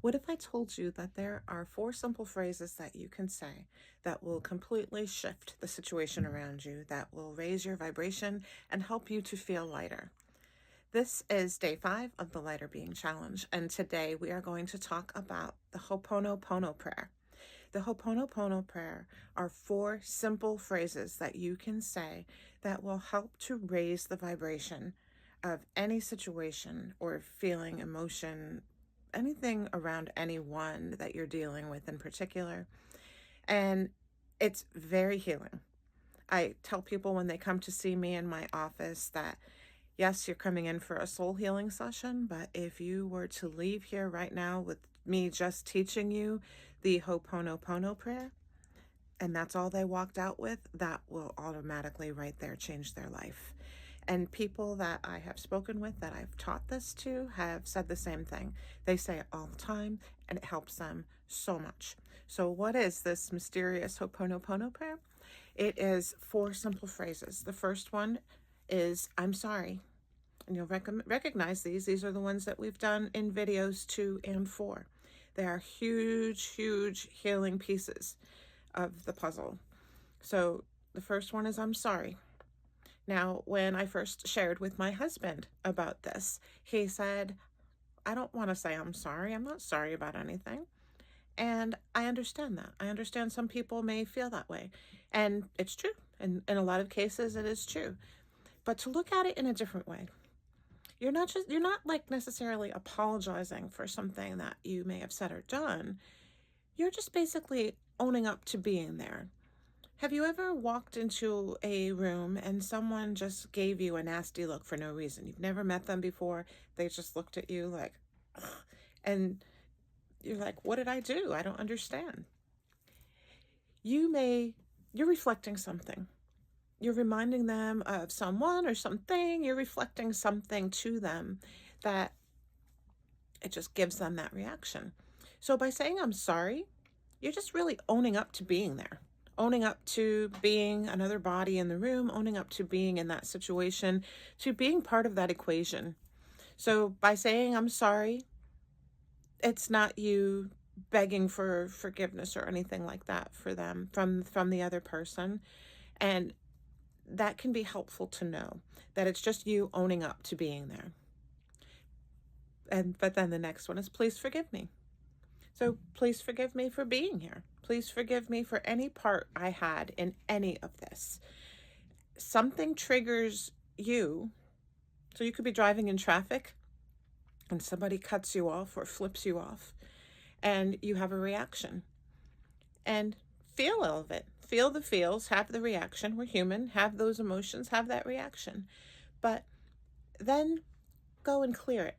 What if I told you that there are 4 simple phrases that you can say that will completely shift the situation around you, that will raise your vibration and help you to feel lighter? This is day 5 of the Lighter Being Challenge, and today we are going to talk about the Ho'oponopono prayer. The Ho'oponopono prayer are 4 simple phrases that you can say that will help to raise the vibration of any situation or feeling, emotion, anything around anyone that you're dealing with in particular. And it's very healing. I tell people when they come to see me in my office that yes, you're coming in for a soul healing session, but if you were to leave here right now with me just teaching you the Ho'oponopono prayer, and that's all they walked out with, that will automatically right there change their life. And people that I have spoken with that I've taught this to have said the same thing. They say it all the time, and it helps them so much. So what is this mysterious Ho'oponopono prayer? It is 4 simple phrases. The first one is, I'm sorry. And you'll recognize these. These are the ones that we've done in videos 2 and 4. They are huge, huge healing pieces of the puzzle. So the first one is, I'm sorry. Now, when I first shared with my husband about this, he said, I don't want to say I'm sorry. I'm not sorry about anything. And I understand that. I understand some people may feel that way. And it's true. And in a lot of cases, it is true. But to look at it in a different way, you're not like necessarily apologizing for something that you may have said or done. You're just basically owning up to being there. Have you ever walked into a room and someone just gave you a nasty look for no reason? You've never met them before. They just looked at you like, ugh, and you're like, what did I do? I don't understand. You're reflecting something. You're reminding them of someone or something. You're reflecting something to them that it just gives them that reaction. So by saying I'm sorry, you're just really owning up to being there, owning up to being another body in the room, owning up to being in that situation, to being part of that equation. So by saying I'm sorry, it's not you begging for forgiveness or anything like that for them from the other person. And that can be helpful to know that it's just you owning up to being there. But then the next one is, please forgive me. So please forgive me for being here. Please forgive me for any part I had in any of this. Something triggers you. So you could be driving in traffic and somebody cuts you off or flips you off and you have a reaction. And feel all of it. Feel the feels, have the reaction. We're human, have those emotions, have that reaction. But then go and clear it,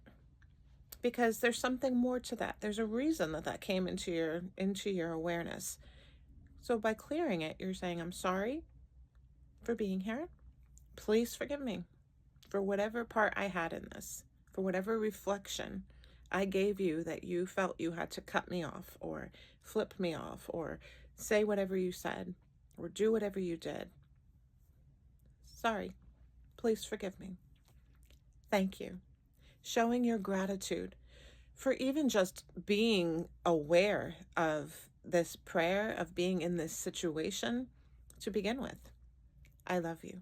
because there's something more to that. There's a reason that came into your awareness. So by clearing it, you're saying, I'm sorry for being here. Please forgive me for whatever part I had in this, for whatever reflection I gave you that you felt you had to cut me off or flip me off or say whatever you said or do whatever you did. Sorry. Please forgive me. Thank you. Showing your gratitude for even just being aware of this prayer, of being in this situation to begin with. I love you.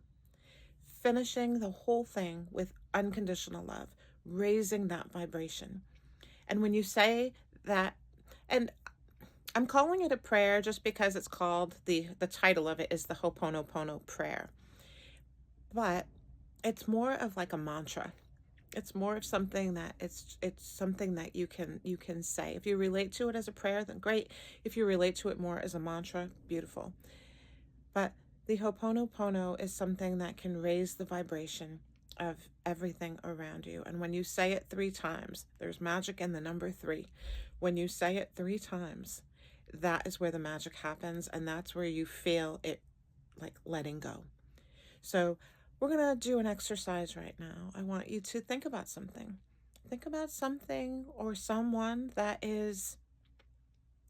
Finishing the whole thing with unconditional love, raising that vibration. And when you say that, and I'm calling it a prayer just because it's called, the title of it is the Ho'oponopono prayer. But it's more of like a mantra. It's more of something that it's something that you can say. If you relate to it as a prayer, then great. If you relate to it more as a mantra, beautiful. But the Ho'oponopono is something that can raise the vibration of everything around you. And when you say it 3 times, there's magic in the number 3. When you say it 3 times, that is where the magic happens, and that's where you feel it like letting go. So we're going to do an exercise right now. I want you to think about something. Think about something or someone that is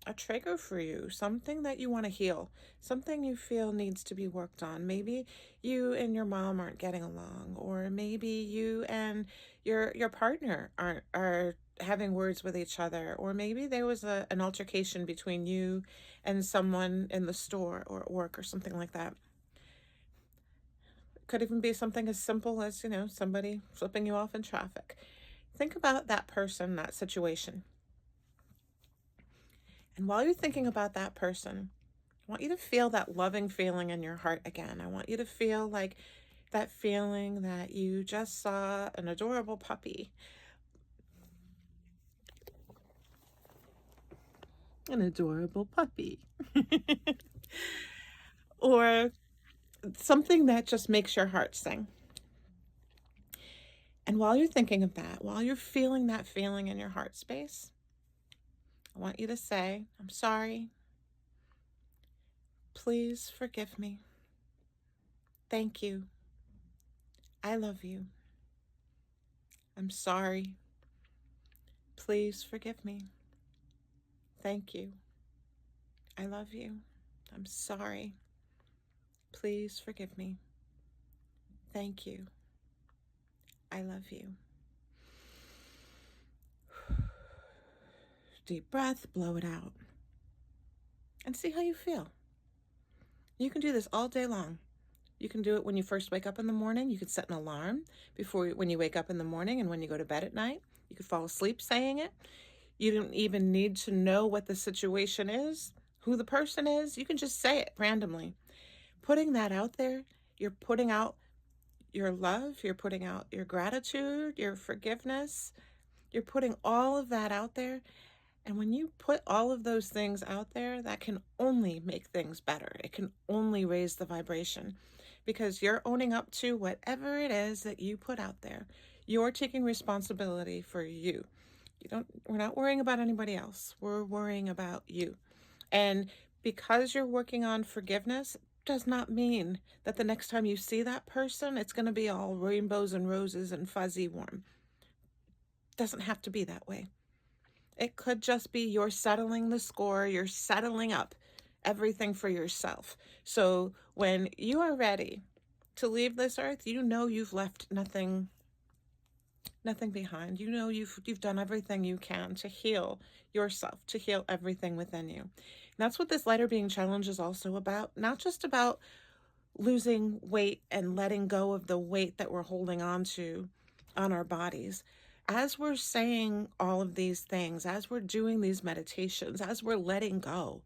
a trigger for you, something that you want to heal, something you feel needs to be worked on. Maybe you and your mom aren't getting along, or maybe you and your partner are having words with each other, or maybe there was an altercation between you and someone in the store or at work or something like that. It could even be something as simple as, somebody flipping you off in traffic. Think about that person, that situation. And while you're thinking about that person, I want you to feel that loving feeling in your heart again. I want you to feel like that feeling that you just saw an adorable puppy. An adorable puppy. Or something that just makes your heart sing. And while you're thinking of that, while you're feeling that feeling in your heart space, I want you to say, I'm sorry. Please forgive me. Thank you. I love you. I'm sorry. Please forgive me. Thank you. I love you. I'm sorry. Please forgive me. Thank you. I love you. Deep breath, blow it out. And see how you feel. You can do this all day long. You can do it when you first wake up in the morning. You could set an alarm when you wake up in the morning, and when you go to bed at night. You could fall asleep saying it. You don't even need to know what the situation is, who the person is. You can just say it randomly. Putting that out there, you're putting out your love, you're putting out your gratitude, your forgiveness. You're putting all of that out there. And when you put all of those things out there, that can only make things better. It can only raise the vibration, because you're owning up to whatever it is that you put out there. You're taking responsibility for you. We're not worrying about anybody else. We're worrying about you. And because you're working on forgiveness, does not mean that the next time you see that person, it's going to be all rainbows and roses and fuzzy warm. Doesn't have to be that way. It could just be you're settling the score, you're settling up everything for yourself. So when you are ready to leave this earth, you've left nothing behind. You've done everything you can to heal yourself, to heal everything within you. And that's what this Lighter Being Challenge is also about. Not just about losing weight and letting go of the weight that we're holding on to on our bodies. As we're saying all of these things, as we're doing these meditations, as we're letting go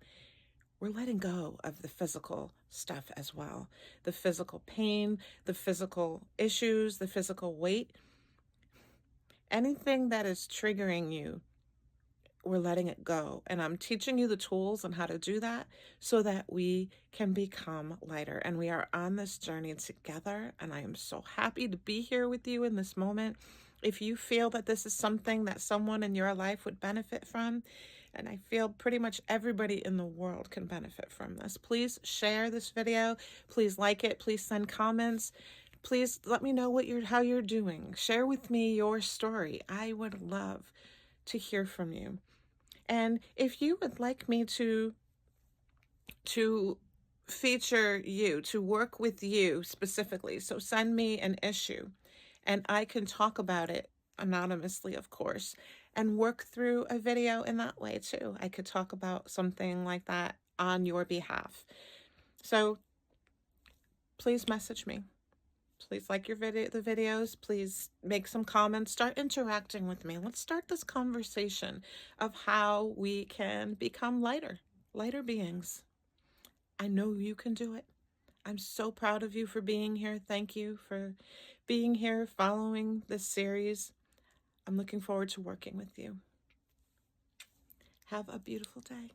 of the physical stuff as well. The physical pain, the physical issues, the physical weight. Anything that is triggering you, we're letting it go. And I'm teaching you the tools on how to do that so that we can become lighter. And we are on this journey together. And I am so happy to be here with you in this moment. If you feel that this is something that someone in your life would benefit from, and I feel pretty much everybody in the world can benefit from this, please share this video. Please like it. Please send comments. Please let me know how you're doing. Share with me your story. I would love to hear from you. And if you would like me to feature you, to work with you specifically, so send me an issue and I can talk about it anonymously, of course, and work through a video in that way too. I could talk about something like that on your behalf. So please message me. Please like the videos. Please make some comments. Start interacting with me. Let's start this conversation of how we can become lighter beings. I know you can do it. I'm so proud of you for being here. Thank you for being here, following this series. I'm looking forward to working with you. Have a beautiful day.